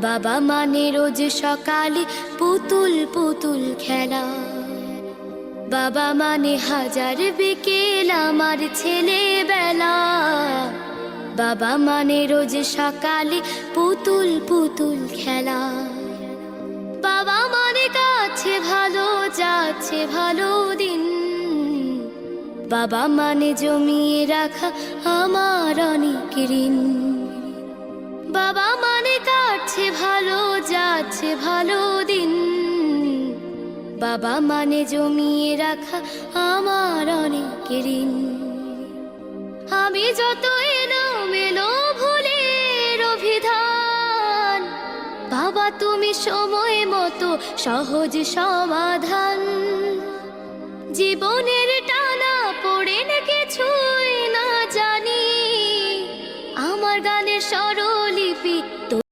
বাবা মানে রোজ সকালে পুতুল পুতুল খেলা, বাবা মানে হাজার বিকেল আমার ছেলেবেলা। বাবা মানে রোজ সকালে পুতুল পুতুল খেলা, বাবা মানে কাছে ভালো যাচ্ছে ভালো দিন, বাবা মানে জমিয়ে রাখা আমার অনেক ঋণ। বাবা মানে কাটছে ভালো যাচ্ছে ভালো দিন, বাবা মানে জমিয়ে রাখা আমার অনেক ঋণ। আমি যত এলোমেলো ভুলের অভিধান, বাবা তুমি সময় মতো সহজ সমাধান। জীবনের টানা পড়ে না কিছু